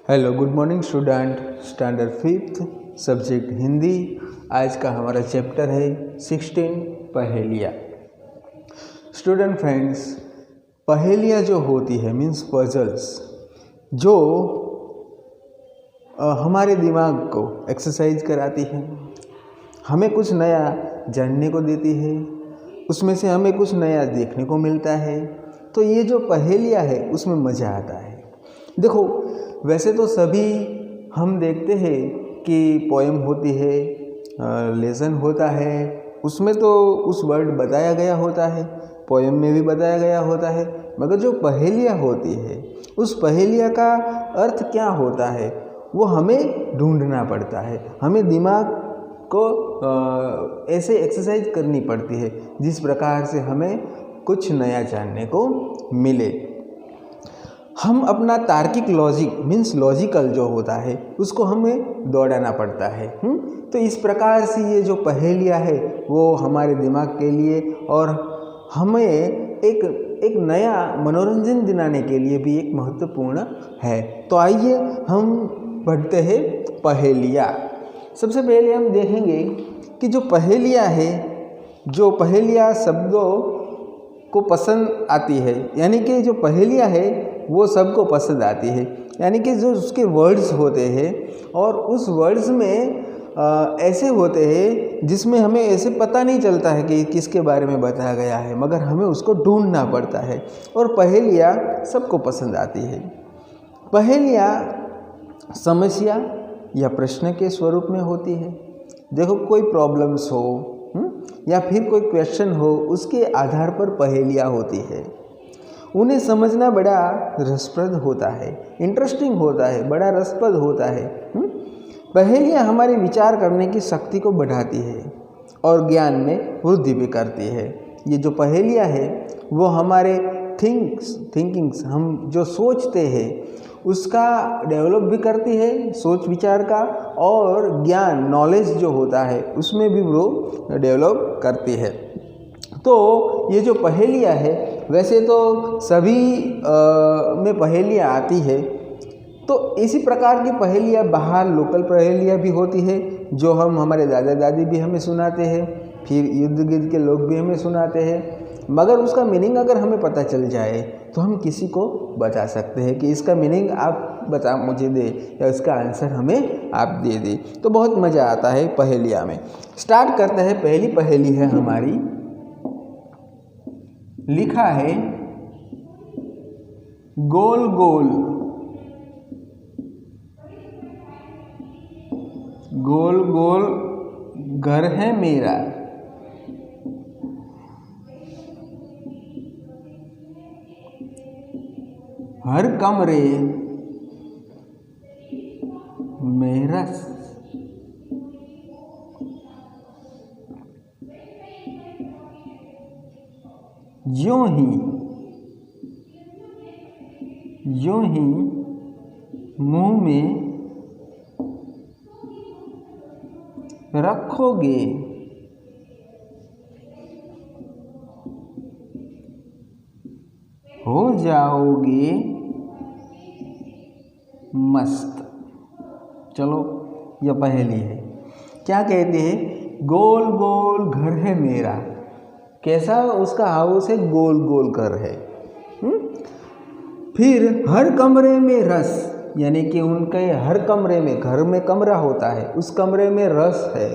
Hello, good morning student. Standard 5th subject Hindi. आज का हमारा चैप्टर है 16 पहेलियाँ। स्टूडेंट फ्रेंड्स, पहेलियाँ जो होती है मीन्स पजल्स, जो हमारे दिमाग को एक्सरसाइज कराती है, हमें कुछ नया जानने को देती है, उसमें से हमें कुछ नया देखने को मिलता है। तो ये जो पहेलियाँ है उसमें मज़ा आता है। देखो, वैसे तो सभी हम देखते हैं कि पोएम होती है, लेसन होता है, उसमें तो उस वर्ड बताया गया होता है, पोएम में भी बताया गया होता है। मगर जो पहेलियाँ होती है उस पहेलियाँ का अर्थ क्या होता है वो हमें ढूंढना पड़ता है। हमें दिमाग को ऐसे एक्सरसाइज करनी पड़ती है जिस प्रकार से हमें कुछ नया जानने को मिले। हम अपना तार्किक लॉजिक मीन्स लॉजिकल जो होता है उसको हमें दौड़ाना पड़ता है। तो इस प्रकार से ये जो पहेलियाँ है वो हमारे दिमाग के लिए और हमें एक नया मनोरंजन दिलाने के लिए भी एक महत्वपूर्ण है। तो आइए हम बढ़ते हैं पहेलियाँ। सबसे पहले हम देखेंगे कि जो पहेलियाँ है, जो पहेलियाँ शब्दों को पसंद आती है, यानी कि जो पहेलियाँ है वो सबको पसंद आती है, यानी कि जो उसके वर्ड्स होते हैं और उस वर्ड्स में ऐसे होते हैं जिसमें हमें ऐसे पता नहीं चलता है कि किसके बारे में बताया गया है, मगर हमें उसको ढूंढना पड़ता है। और पहेलियाँ सबको पसंद आती है। पहेलियाँ समस्या या प्रश्न के स्वरूप में होती है। देखो, कोई प्रॉब्लम्स हो या फिर कोई क्वेश्चन हो, उसके आधार पर पहेलियाँ होती है। उन्हें समझना बड़ा रसप्रद होता है, इंटरेस्टिंग होता है, बड़ा रसप्रद होता है। पहेलियाँ हमारे विचार करने की शक्ति को बढ़ाती है और ज्ञान में वृद्धि भी करती है। ये जो पहेलियाँ है वो हमारे थिंकिंग्स, हम जो सोचते हैं उसका डेवलप भी करती है, सोच विचार का, और ज्ञान नॉलेज जो होता है उसमें भी वो डेवलप करती है। तो ये जो पहेलियाँ है, वैसे तो सभी में पहेलियाँ आती है, तो इसी प्रकार की पहेलियाँ बाहर लोकल पहेलियाँ भी होती है जो हम हमारे दादा दादी भी हमें सुनाते हैं, फिर इर्द गिर्द के लोग भी हमें सुनाते हैं। मगर उसका मीनिंग अगर हमें पता चल जाए तो हम किसी को बता सकते हैं कि इसका मीनिंग आप बता मुझे दे, या इसका आंसर हमें आप दे दे। तो बहुत मज़ा आता है पहेलियाँ में। स्टार्ट करते हैं। पहली पहेली है हमारी, लिखा है गोल गोल गोल गोल घर है मेरा, हर कमरे में रस, यूं ही मुंह में रखोगे हो जाओगे मस्त। चलो, यह पहेली है। क्या कहते हैं? गोल गोल घर है मेरा। कैसा उसका हाउस है? गोल गोल घर है। फिर हर कमरे में रस, यानी कि उनके हर कमरे में, घर में कमरा होता है, उस कमरे में रस है।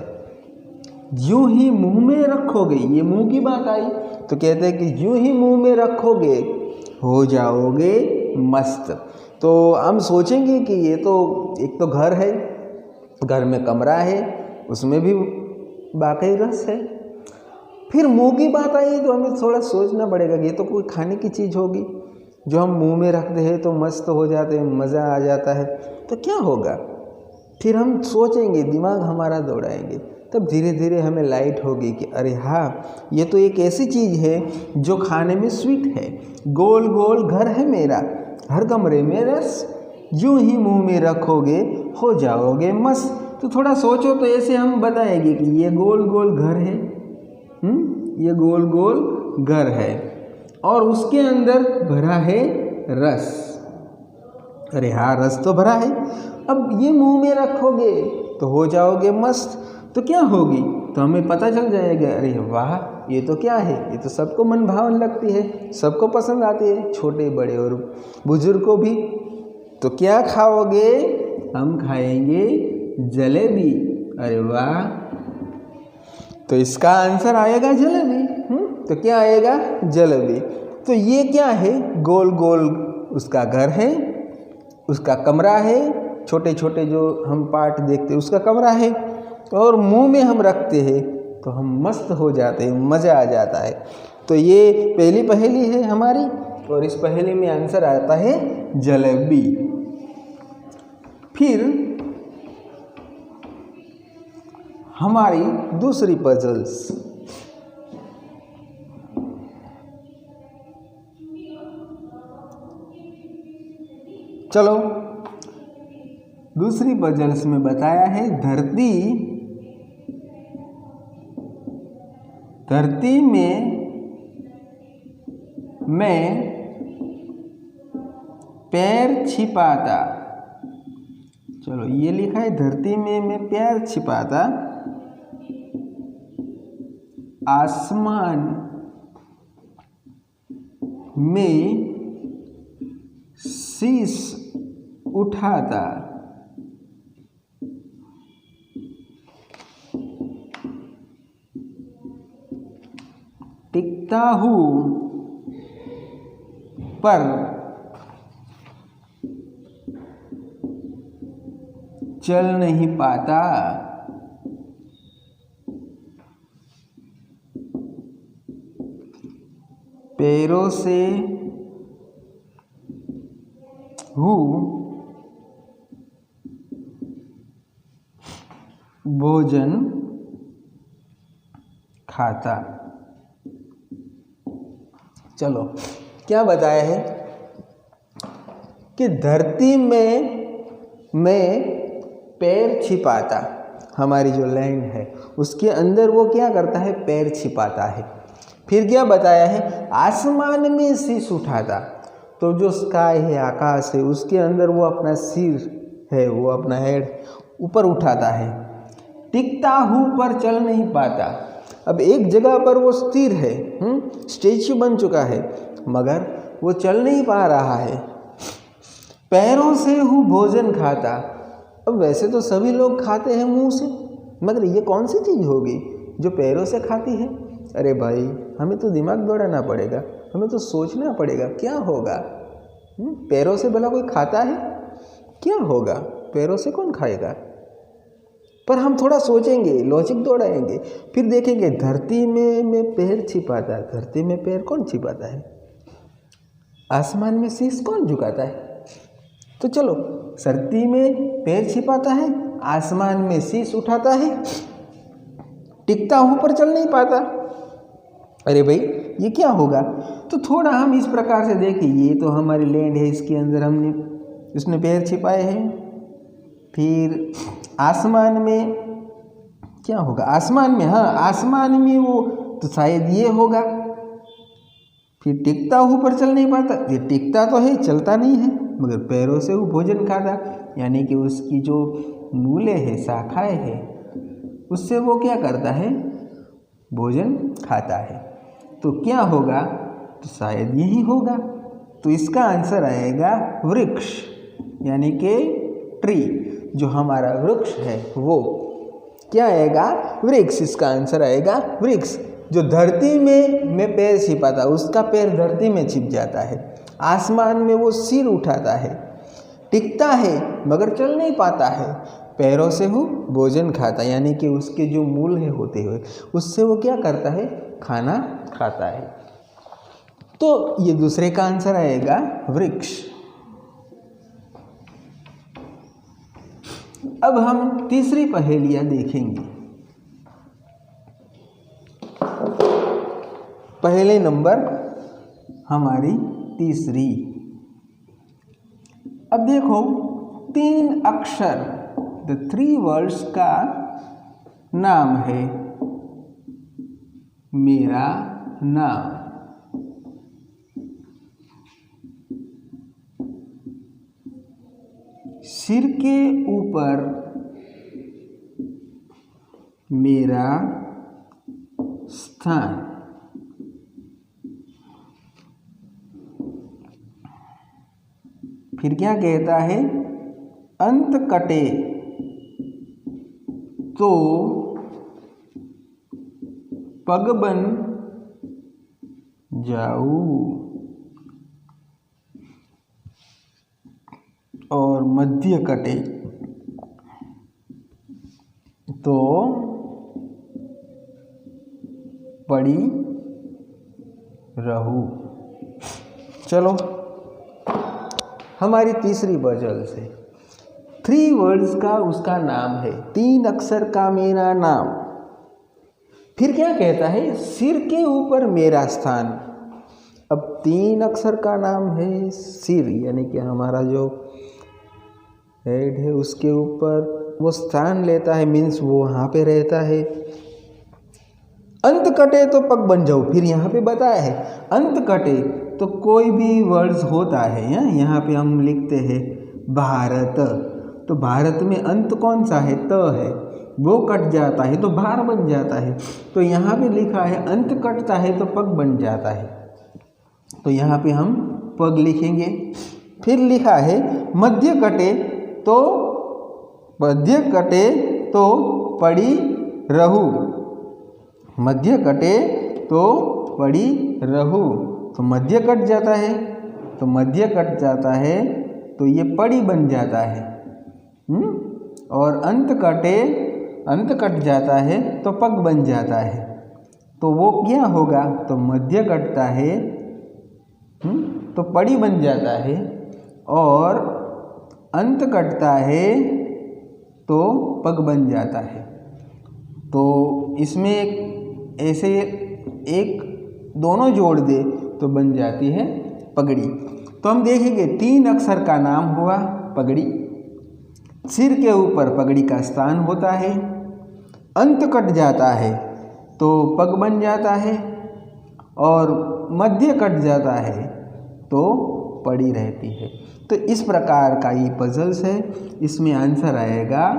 यूं ही मुंह में रखोगे, ये मुंह की बात आई, तो कहते हैं कि यूं ही मुंह में रखोगे हो जाओगे मस्त। तो हम सोचेंगे कि ये तो एक तो घर है, घर में कमरा है, उसमें भी वाकई रस है। फिर मुंह की बात आई तो हमें थोड़ा सोचना पड़ेगा कि ये तो कोई खाने की चीज़ होगी जो हम मुंह में रखते हैं तो मस्त हो जाते हैं, मज़ा आ जाता है। तो क्या होगा? फिर हम सोचेंगे, दिमाग हमारा दौड़ाएंगे, तब धीरे धीरे हमें लाइट होगी कि अरे हाँ, ये तो एक ऐसी चीज़ है जो खाने में स्वीट है। गोल गोल घर है मेरा, हर कमरे में रस, यूं ही मुंह में रखोगे हो जाओगे मस्त। तो थोड़ा सोचो तो ऐसे हम बताएंगे कि ये गोल गोल घर है, ये गोल गोल घर है और उसके अंदर भरा है रस। अरे हाँ, रस तो भरा है। अब ये मुंह में रखोगे तो हो जाओगे मस्त। तो क्या होगी, तो हमें पता चल जाएगा, अरे वाह ये तो क्या है, ये तो सबको मन भावन लगती है, सबको पसंद आती है, छोटे बड़े और बुजुर्ग को भी। तो क्या खाओगे, हम खाएंगे जलेबी। अरे वाह, तो इसका आंसर आएगा जलेबी। तो क्या आएगा, जलेबी। तो ये क्या है, गोल गोल उसका घर है, उसका कमरा है, छोटे छोटे जो हम पार्ट देखते हैं उसका कमरा है, और मुंह में हम रखते हैं तो हम मस्त हो जाते हैं, मज़ा आ जाता है। तो ये पहली पहेली है हमारी, और इस पहेली में आंसर आता है जलेबी। फिर हमारी दूसरी पजल्स, चलो दूसरी पजल्स में बताया है धरती में मैं पैर छिपाता। चलो ये लिखा है, धरती में मैं पैर छिपाता, आसमान में शीश उठाता, टिकता हूँ पर चल नहीं पाता, पैरों से हूँ भोजन खाता। चलो क्या बताया है कि धरती में मैं पैर छिपाता, हमारी जो लैंड है उसके अंदर वो क्या करता है, पैर छिपाता है। फिर क्या बताया है, आसमान में शीश उठाता, तो जो स्काई है, आकाश है, उसके अंदर वो अपना सिर है, वो अपना हेड ऊपर उठाता है। टिकता हूँ पर चल नहीं पाता, अब एक जगह पर वो स्थिर है, स्टैच्यू बन चुका है, मगर वो चल नहीं पा रहा है। पैरों से हूँ भोजन खाता, अब वैसे तो सभी लोग खाते हैं मुंह से, मगर ये कौन सी चीज़ होगी जो पैरों से खाती है। अरे भाई, हमें तो दिमाग दौड़ाना पड़ेगा, हमें तो सोचना पड़ेगा क्या होगा। पैरों से भला कोई खाता है, क्या होगा, पैरों से कौन खाएगा। पर हम थोड़ा सोचेंगे, लॉजिक दौड़ाएंगे, फिर देखेंगे धरती में मैं पैर छिपाता है, धरती में पैर कौन छिपाता है, आसमान में शीश कौन झुकाता है। तो चलो, धरती में पैर छिपाता है, आसमान में शीश उठाता है, टिकता हूँ पर चल नहीं पाता। अरे भाई ये क्या होगा। तो थोड़ा हम इस प्रकार से देखें, ये तो हमारी लैंड है, इसके अंदर उसने पैर छिपाए हैं। फिर आसमान में क्या होगा, आसमान में, हाँ आसमान में वो तो शायद ये होगा। फिर टिकता हूँ पर चल नहीं पाता, ये टिकता तो है, चलता नहीं है, मगर पैरों से वो भोजन खाता, यानी कि उसकी जो मूले है, शाखाएं है, उससे वो क्या करता है, भोजन खाता है। तो क्या होगा, तो शायद यही होगा। तो इसका आंसर आएगा वृक्ष, यानी कि ट्री, जो हमारा वृक्ष है वो क्या आएगा, वृक्ष। इसका आंसर आएगा वृक्ष। जो धरती में मैं पैर छिपाता, उसका पैर धरती में छिप जाता है, आसमान में वो सिर उठाता है, टिकता है मगर चल नहीं पाता है, पैरों से वो भोजन खाता, यानी कि उसके जो मूल है होते हुए उससे वो क्या करता है, खाना खाता है। तो ये दूसरे का आंसर आएगा वृक्ष। अब हम तीसरी पहेलियां देखेंगे। पहले नंबर हमारी तीसरी। अब देखो, 3 अक्षर, द 3 वर्ड्स का नाम है मेरा नाम। सिर के ऊपर मेरा स्थान। फिर क्या कहता है, अंत कटे तो पग बन जाऊं, और मध्य कटे तो पड़ी रहूं। चलो हमारी तीसरी गजल से, 3 वर्ड्स का उसका नाम है, 3 अक्षर का मेरा नाम। फिर क्या कहता है, सिर के ऊपर मेरा स्थान। अब 3 अक्षर का नाम है, सिर यानी कि हमारा जो हेड है उसके ऊपर वो स्थान लेता है, मीन्स वो वहाँ पे रहता है। अंत कटे तो पग बन जाओ, फिर यहाँ पे बताया है अंत कटे तो कोई भी वर्ड्स होता है। यहाँ पे हम लिखते हैं भारत, तो भारत में अंत कौन सा है, त है, वो कट जाता है तो भार बन जाता है। तो यहाँ पे लिखा है अंत कटता है तो पग बन जाता है, तो यहाँ पे हम पग लिखेंगे। फिर लिखा है मध्य कटे तो पड़ी रहू, मध्य कटे तो पड़ी रहू, तो मध्य कट जाता है, तो मध्य कट जाता है तो ये पड़ी बन जाता है। और अंत कट जाता है तो पग बन जाता है, तो वो क्या होगा, तो मध्य कटता है तो पड़ी बन जाता है, और अंत कटता है तो पग बन जाता है। तो इसमें ऐसे एक दोनों जोड़ दे तो बन जाती है पगड़ी। तो हम देखेंगे 3 अक्षर का नाम हुआ पगड़ी, सिर के ऊपर पगड़ी का स्थान होता है, अंत कट जाता है तो पग बन जाता है, और मध्य कट जाता है तो पड़ी रहती है। तो इस प्रकार का ये पजल्स है, इसमें आंसर आएगा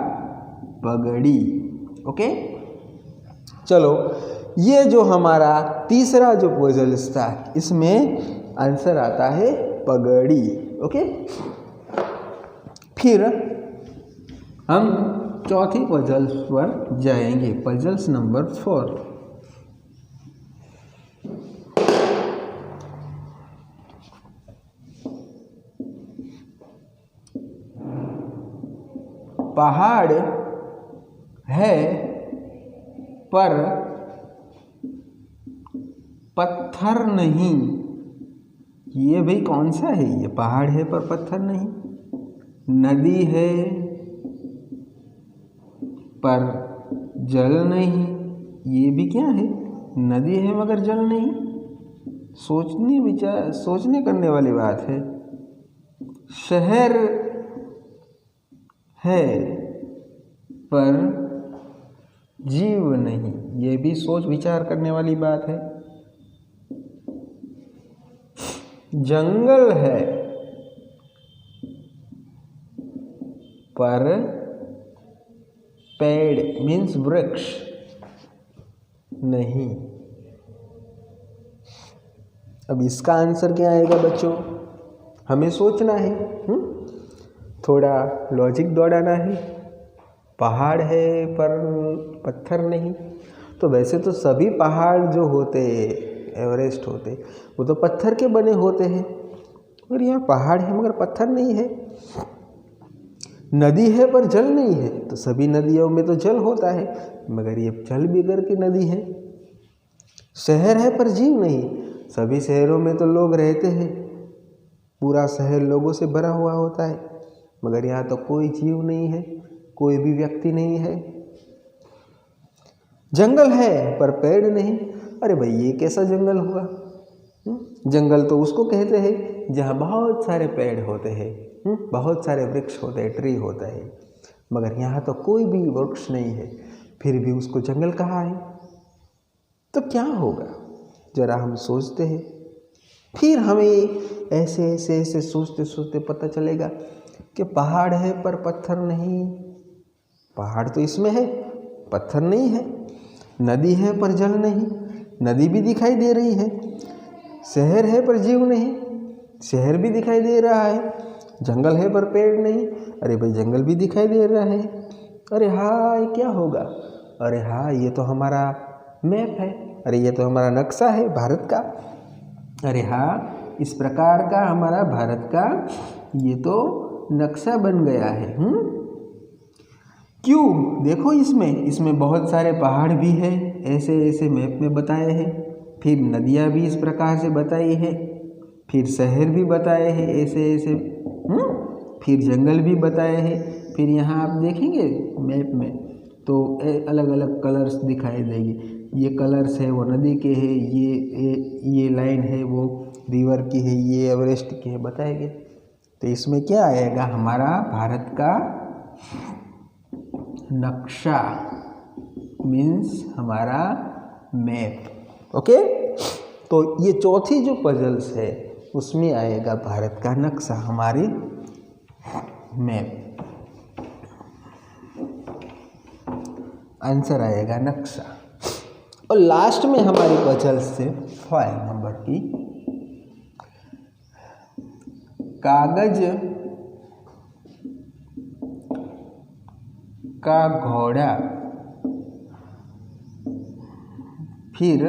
पगड़ी। ओके, चलो ये जो हमारा तीसरा जो पजल्स था इसमें आंसर आता है पगड़ी। ओके, फिर हम चौथी पजल्स पर जाएंगे, पजल्स नंबर 4। पहाड़ है पर पत्थर नहीं, ये भाई कौन सा है, ये पहाड़ है पर पत्थर नहीं। नदी है पर जल नहीं, ये भी क्या है, नदी है मगर जल नहीं। सोचने करने वाली बात है। शहर है पर जीव नहीं, ये भी सोच विचार करने वाली बात है। जंगल है पर पेड़ मीन्स वृक्ष नहीं। अब इसका आंसर क्या आएगा बच्चों, हमें सोचना है, थोड़ा लॉजिक दौड़ाना है। पहाड़ है पर पत्थर नहीं, तो वैसे तो सभी पहाड़ जो होते एवरेस्ट होते वो तो पत्थर के बने होते हैं, और यहाँ पहाड़ है मगर पत्थर नहीं है। नदी है पर जल नहीं है, तो सभी नदियों में तो जल होता है मगर ये जल बिगर की नदी है। शहर है पर जीव नहीं, सभी शहरों में तो लोग रहते हैं, पूरा शहर लोगों से भरा हुआ होता है मगर यहाँ तो कोई जीव नहीं है, कोई भी व्यक्ति नहीं है। जंगल है पर पेड़ नहीं, अरे भाई ये कैसा जंगल हुआ। जंगल तो उसको कहते हैं जहाँ बहुत सारे पेड़ होते हैं, बहुत सारे वृक्ष होते हैं, ट्री होता है, मगर यहाँ तो कोई भी वृक्ष नहीं है, फिर भी उसको जंगल कहा है। तो क्या होगा जरा हम सोचते हैं, फिर हमें ऐसे सोचते सोचते पता चलेगा कि पहाड़ है पर पत्थर नहीं, पहाड़ तो इसमें है, पत्थर नहीं है। नदी है पर जल नहीं, नदी भी दिखाई दे रही है। शहर है पर जीव नहीं, शहर भी दिखाई दे रहा है। जंगल है पर पेड़ नहीं, अरे भाई जंगल भी दिखाई दे रहा है। अरे हाँ, ये क्या होगा? अरे हाँ, ये तो हमारा मैप है, अरे ये तो हमारा नक्शा है भारत का। अरे हाँ, इस प्रकार का हमारा भारत का ये तो नक्शा बन गया है। क्यों? देखो इसमें बहुत सारे पहाड़ भी है, ऐसे ऐसे मैप में बताए हैं। फिर नदियाँ भी इस प्रकार से बताई है, फिर शहर भी बताए हैं ऐसे ऐसे, फिर जंगल भी बताए हैं। फिर यहाँ आप देखेंगे मैप में तो अलग अलग कलर्स दिखाई देंगे। ये कलर्स है वो नदी के है, ये लाइन है वो रिवर की है, ये एवरेस्ट की है, बताएंगे। तो इसमें क्या आएगा? हमारा भारत का नक्शा मीन्स हमारा मैप। ओके, तो ये चौथी जो पजल्स है उसमें आएगा भारत का नक्शा, हमारी मैप। आंसर आएगा नक्शा। और लास्ट में हमारी पजल्स से 5 नंबर की, कागज का घोड़ा फिर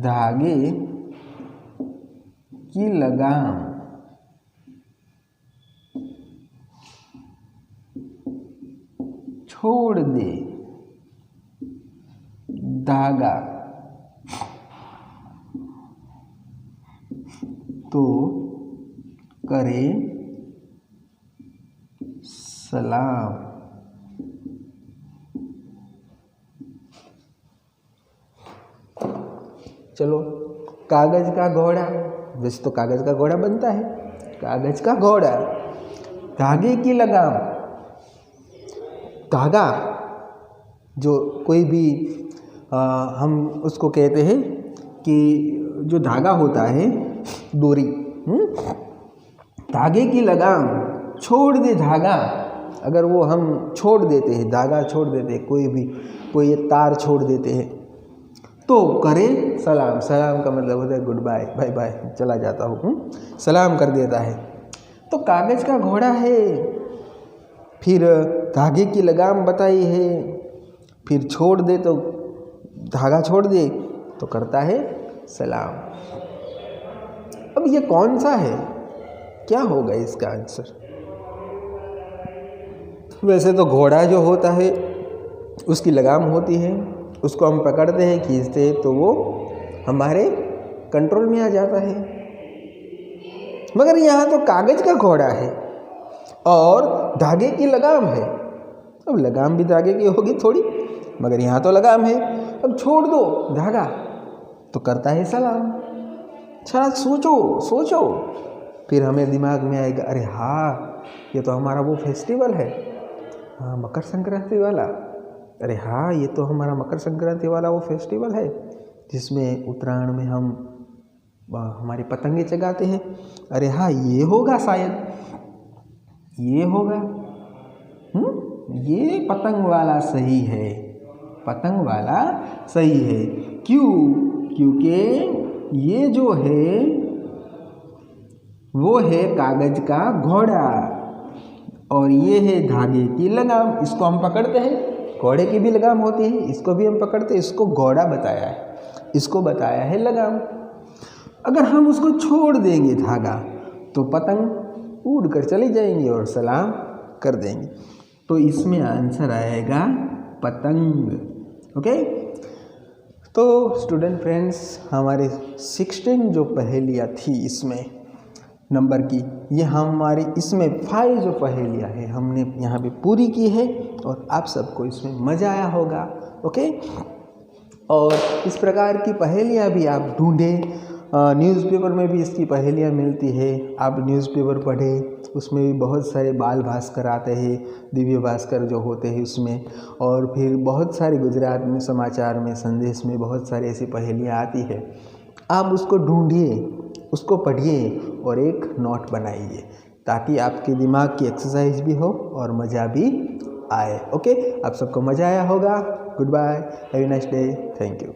धागे की लगाम छोड़ दे धागा तो करे सलाम। चलो, कागज का घोड़ा, वैसे तो कागज का घोड़ा बनता है, कागज का घोड़ा, धागे की लगाम। धागा जो कोई भी हम उसको कहते हैं कि जो धागा होता है डोरी, धागे की लगाम छोड़ दे धागा। अगर वो हम छोड़ देते हैं, धागा छोड़ देते हैं, कोई तार छोड़ देते हैं तो करे सलाम। सलाम का मतलब होता है गुड बाय, बाय बाय, चला जाता हूँ, सलाम कर देता है। तो कागज का घोड़ा है, फिर धागे की लगाम बताई है, फिर छोड़ दे तो धागा छोड़ दे तो करता है सलाम। अब ये कौन सा है? क्या होगा इसका आंसर? वैसे तो घोड़ा जो होता है उसकी लगाम होती है, उसको हम पकड़ते हैं, खींचते हैं तो वो हमारे कंट्रोल में आ जाता है। मगर यहाँ तो कागज का घोड़ा है और धागे की लगाम है। अब लगाम भी धागे की होगी थोड़ी, मगर यहाँ तो लगाम है। अब छोड़ दो धागा तो करता है सलाम। अच्छा, सोचो, फिर हमें दिमाग में आएगा, अरे हाँ, ये तो हमारा वो फेस्टिवल है, हाँ, मकर संक्रांति वाला। अरे हाँ, ये तो हमारा मकर संक्रांति वाला वो फेस्टिवल है जिसमें उत्तरायण में हम हमारी पतंगे चगाते हैं। अरे हाँ, ये होगा शायद, ये होगा। ये पतंग वाला सही है, पतंग वाला सही है। क्यों? क्योंकि ये जो है वो है कागज का घोड़ा और ये है धागे की लगाम। इसको हम पकड़ते हैं, घोड़े की भी लगाम होती है, इसको भी हम पकड़ते हैं, इसको घोड़ा बताया है, इसको बताया है लगाम। अगर हम उसको छोड़ देंगे धागा तो पतंग उड़ कर चली जाएंगी और सलाम कर देंगे। तो इसमें आंसर आएगा पतंग। ओके, तो स्टूडेंट फ्रेंड्स, हमारे 16 जो पहेलियाँ थी इसमें नंबर की, ये हमारी इसमें 5 जो पहेलियाँ हैं हमने यहाँ पे पूरी की है और आप सबको इसमें मज़ा आया होगा। ओके, और इस प्रकार की पहेलियाँ भी आप ढूंढें, न्यूज़पेपर में भी इसकी पहेलियाँ मिलती है, आप न्यूज़पेपर पढ़ें, उसमें भी बहुत सारे बाल भास्कर आते हैं, दिव्य भास्कर जो होते हैं उसमें, और फिर बहुत सारे गुजरात में समाचार में, संदेश में बहुत सारी ऐसी पहेलियाँ आती है। आप उसको ढूंढिए, उसको पढ़िए और एक नोट बनाइए ताकि आपके दिमाग की एक्सरसाइज भी हो और मज़ा भी आए। ओके, आप सबको मज़ा आया होगा। Good bye, have a nice day, thank you.